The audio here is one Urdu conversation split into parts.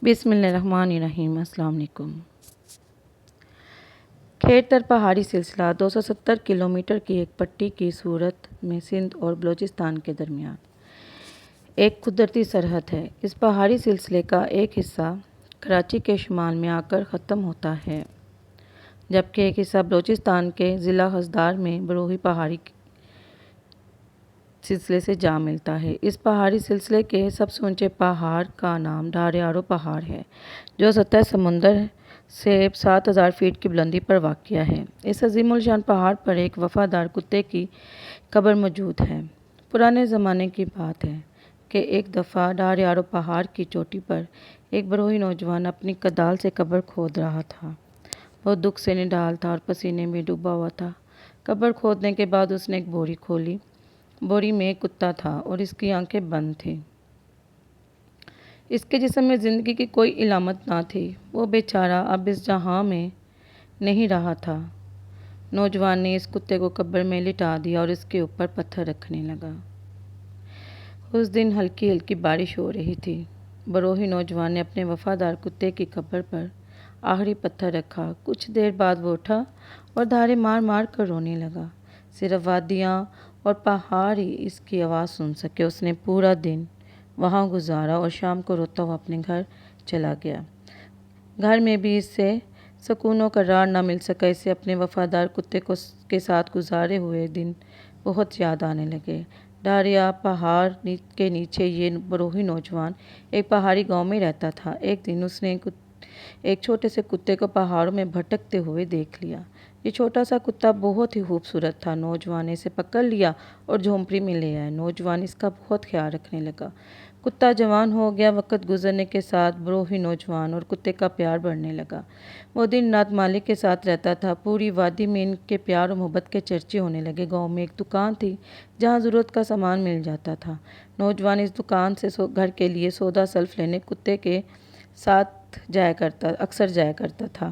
بسم اللہ الرحمن الرحیم۔ السلام علیکم۔ کھیتر پہاڑی سلسلہ 270 کلومیٹر کی ایک پٹی کی صورت میں سندھ اور بلوچستان کے درمیان ایک قدرتی سرحد ہے۔ اس پہاڑی سلسلے کا ایک حصہ کراچی کے شمال میں آ کر ختم ہوتا ہے، جبکہ ایک حصہ بلوچستان کے ضلع ہزدار میں بروہی پہاڑی سلسلے سے جا ملتا ہے۔ اس پہاڑی سلسلے کے سب سے اونچے پہاڑ کا نام ڈھاریارو پہاڑ ہے، جو سطح سمندر سے 7000 فیٹ کی بلندی پر واقع ہے۔ اس عظیم الشان پہاڑ پر ایک وفادار کتے کی قبر موجود ہے۔ پرانے زمانے کی بات ہے کہ ایک دفعہ ڈھاریارو پہاڑ کی چوٹی پر ایک بروہی نوجوان اپنی کدال سے قبر کھود رہا تھا۔ وہ دکھ سے نڈال تھا اور پسینے میں ڈوبا ہوا تھا۔ قبر کھودنے کے بعد اس نے ایک بوری کھولی۔ بوری میں ایک کتا تھا اور اس کی آنکھیں بند تھیں۔ اس کے جسم میں زندگی کی کوئی علامت نہ تھی۔ وہ بیچارہ اب اس جہاں میں نہیں رہا تھا۔ نوجوان نے اس کتے کو قبر میں لٹا دیا اور اس کے اوپر پتھر رکھنے لگا۔ اس دن ہلکی ہلکی بارش ہو رہی تھی۔ بروہی نوجوان نے اپنے وفادار کتے کی قبر پر آخری پتھر رکھا۔ کچھ دیر بعد وہ اٹھا اور دھارے مار مار کر رونے لگا۔ صرف وادیاں اور پہاڑ ہی اس کی آواز سن سکے۔ اس نے پورا دن وہاں گزارا اور شام کو روتا ہوا اپنے گھر چلا گیا۔ گھر میں بھی اسے سکون و قرار نہ مل سکا۔ اسے اپنے وفادار کتے کے ساتھ گزارے ہوئے دن بہت یاد آنے لگے۔ ڈھاریا پہاڑ کے نیچے یہ بروہی نوجوان ایک پہاڑی گاؤں میں رہتا تھا۔ ایک دن اس نے ایک چھوٹے سے کتے کو پہاڑوں میں بھٹکتے ہوئے دیکھ لیا۔ یہ چھوٹا سا کتا بہت ہی خوبصورت تھا۔ نوجوان نے اسے پکڑ لیا اور جھونپڑی میں لے آیا۔ نوجوان اس کا بہت خیال رکھنے لگا۔ کتا جوان ہو گیا۔ وقت گزرنے کے ساتھ بروہی نوجوان اور کتے کا پیار بڑھنے لگا۔ وہ دن رات مالک کے ساتھ رہتا تھا۔ پوری وادی میں ان کے پیار اور محبت کے چرچے ہونے لگے۔ گاؤں میں ایک دکان تھی جہاں ضرورت کا سامان مل جاتا تھا۔ نوجوان اس دکان سے گھر کے لیے سودا سلف لینے کتے کے ساتھ اکثر جایا کرتا تھا۔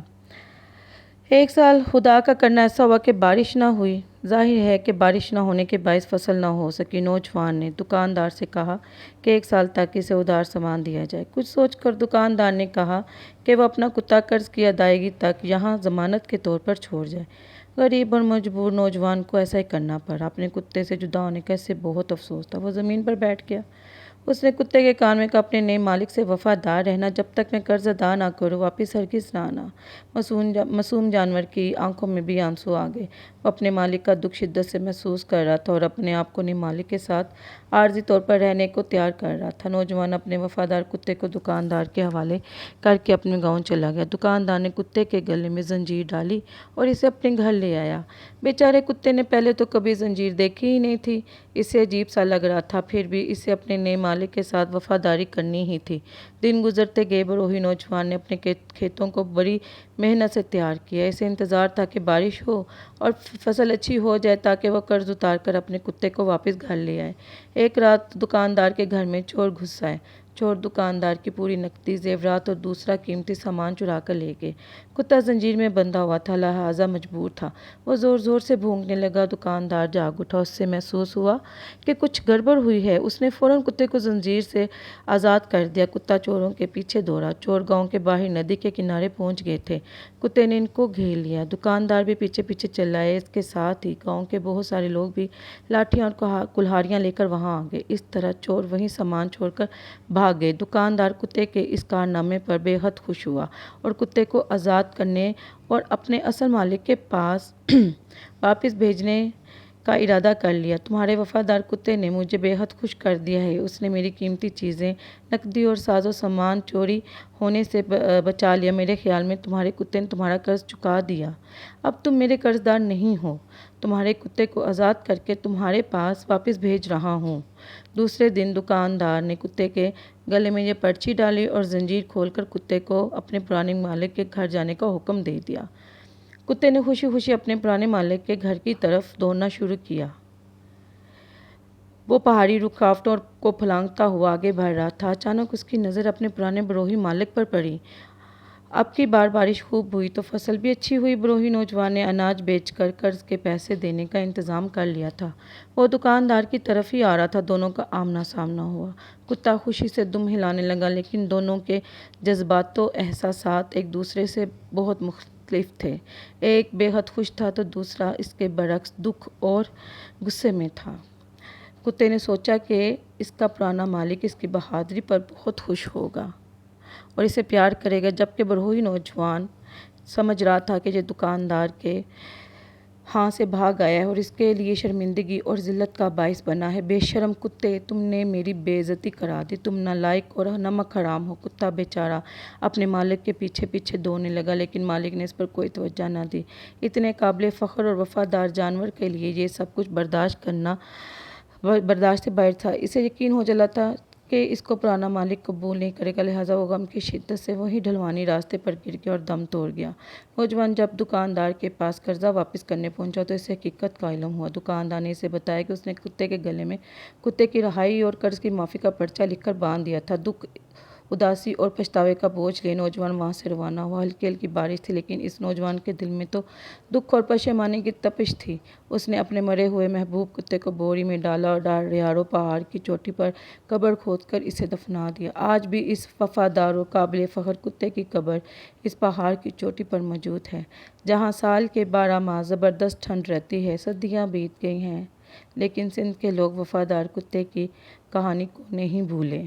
ایک سال خدا کا کرنا ایسا ہوا کہ بارش نہ ہوئی۔ ظاہر ہے کہ بارش نہ ہونے کے باعث فصل نہ ہو سکی۔ نوجوان نے دکاندار سے کہا کہ ایک سال تک اسے ادھار سامان دیا جائے۔ کچھ سوچ کر دکاندار نے کہا کہ وہ اپنا کتا قرض کی ادائیگی تک یہاں ضمانت کے طور پر چھوڑ جائے۔ غریب اور مجبور نوجوان کو ایسا ہی کرنا پڑا۔ اپنے کتے سے جدا ہونے کا اسے بہت افسوس تھا۔ وہ زمین پر بیٹھ گیا۔ اس نے کتے کے کان میں کہا، اپنے نئے مالک سے وفادار رہنا۔ جب تک میں قرض ادا نہ کروں واپس ہرگز نہ آنا۔ معصوم جانور کی آنکھوں میں بھی آنسو آ گئے۔ وہ اپنے مالک کا دکھ شدت سے محسوس کر رہا تھا اور اپنے آپ کو نئے مالک کے ساتھ عارضی طور پر رہنے کو تیار کر رہا تھا۔ نوجوان اپنے وفادار کتے کو دکاندار کے حوالے کر کے اپنے گاؤں چلا گیا۔ دکاندار نے کتے کے گلے میں زنجیر ڈالی اور اسے اپنے گھر لے آیا۔ بیچارے کتے نے پہلے تو کبھی زنجیر دیکھی ہی نہیں تھی۔ اسے عجیب سا لگ رہا تھا، پھر بھی اسے اپنے نئے مالک کے ساتھ وفاداری کرنی ہی تھی۔ دن گزرتے گئے۔ بروہی نوجوان نے اپنے کھیتوں کو بڑی محنت سے تیار کیا۔ اسے انتظار تھا کہ بارش ہو اور فصل اچھی ہو جائے تاکہ وہ قرض اتار کر اپنے کتے کو واپس گھر لے آئے۔ ایک رات دکاندار کے گھر میں چور گھس آئے۔ چور دکاندار کی پوری نقدی، زیورات اور دوسرا قیمتی سامان چرا کر لے گئے۔ کتا زنجیر میں بندھا ہوا تھا، لہٰذا مجبور تھا۔ وہ زور زور سے بھونکنے لگا۔ دکاندار جاگ اٹھا۔ اسے محسوس ہوا کہ کچھ گڑبڑ ہوئی ہے۔ اس نے فوراً کتے کو زنجیر سے آزاد کر دیا۔ کتا چوروں کے پیچھے دوڑا۔ چور گاؤں کے باہر ندی کے کنارے پہنچ گئے تھے۔ کتے نے ان کو گھیر لیا۔ دکاندار بھی پیچھے پیچھے چل آئے۔ اس کے ساتھ ہی گاؤں کے بہت سارے لوگ بھی لاٹھیاں اور کلہاڑیاں لے کر وہاں آ گئے۔ اس طرح چور وہیں سامان چھوڑ کر بھاگ گئے۔ دکاندار کتے کے اس کارنامے پر بے حد خوش ہوا اور کتے کو آزاد کرنے اور اپنے اصل مالک کے پاس واپس بھیجنے کا ارادہ کر لیا۔ تمہارے وفادار کتے نے مجھے بے حد خوش کر دیا ہے۔ اس نے میری قیمتی چیزیں، نقدی اور ساز و سامان چوری ہونے سے بچا لیا۔ میرے خیال میں تمہارے کتے نے تمہارا قرض چکا دیا۔ اب تم میرے قرض دار نہیں ہو۔ تمہارے کتے کو آزاد کر کے تمہارے پاس واپس بھیج رہا ہوں۔ دوسرے دن دکاندار نے کتے کے گلے میں یہ پرچی ڈالی اور زنجیر کھول کر کتے کو اپنے پرانے مالک کے گھر جانے کا حکم دے دیا۔ کتے نے خوشی خوشی اپنے پرانے مالک کے گھر کی طرف دوڑنا شروع کیا۔ وہ پہاڑی رکاوٹوں کو پھلانگتا ہوا آگے بڑھ رہا تھا۔ اچانک اس کی نظر اپنے پرانے بروہی مالک پر پڑی۔ اب کی بار بارش خوب ہوئی تو فصل بھی اچھی ہوئی۔ بروہی نوجوان نے اناج بیچ کر قرض کے پیسے دینے کا انتظام کر لیا تھا۔ وہ دکاندار کی طرف ہی آ رہا تھا۔ دونوں کا آمنا سامنا ہوا۔ کتا خوشی سے دم ہلانے لگا، لیکن دونوں کے جذبات و احساسات ایک دوسرے سے بہت مختلف تھے۔ ایک بے حد خوش تھا تو دوسرا اس کے برعکس دکھ اور غصے میں تھا۔ کتے نے سوچا کہ اس کا پرانا مالک اس کی بہادری پر بہت خوش ہوگا اور اسے پیار کرے گا، جبکہ بروہی نوجوان سمجھ رہا تھا کہ یہ دکاندار کے ہاں سے بھاگ آیا ہے اور اس کے لیے شرمندگی اور ذلت کا باعث بنا ہے۔ بے شرم کتے، تم نے میری بے عزتی کرا دی، تم نالائق اور نمک حرام ہو۔ کتا بیچارہ اپنے مالک کے پیچھے پیچھے دوڑنے لگا، لیکن مالک نے اس پر کوئی توجہ نہ دی۔ اتنے قابل فخر اور وفادار جانور کے لیے یہ سب کچھ برداشت سے باہر تھا۔ اسے یقین ہو چلا تھا کہ اس کو پرانا مالک قبول نہیں کرے گا، لہٰذا وہ غم کی شدت سے وہیں ڈھلوانی راستے پر گر گیا اور دم توڑ گیا۔ نوجوان جب دکاندار کے پاس قرضہ واپس کرنے پہنچا تو اسے حقیقت کا علم ہوا۔ دکاندار نے اسے بتایا کہ اس نے کتے کے گلے میں کتے کی رہائی اور قرض کی معافی کا پرچہ لکھ کر باندھ دیا تھا۔ دکھ، اداسی اور پچھتاوے کا بوجھ لیے نوجوان وہاں سے روانہ ہوا۔ ہلکی ہلکی بارش تھی، لیکن اس نوجوان کے دل میں تو دکھ اور پشیمانی کی تپش تھی۔ اس نے اپنے مرے ہوئے محبوب کتے کو بوری میں ڈالا اور ڈاریارو پہاڑ کی چوٹی پر قبر کھود کر اسے دفنا دیا۔ آج بھی اس وفادار اور قابل فخر کتے کی قبر اس پہاڑ کی چوٹی پر موجود ہے، جہاں سال کے 12 ماہ زبردست ٹھنڈ رہتی ہے۔ صدیاں بیت گئی ہیں، لیکن سندھ کے لوگ وفادار کتے کی کہانی کو نہیں بھولے۔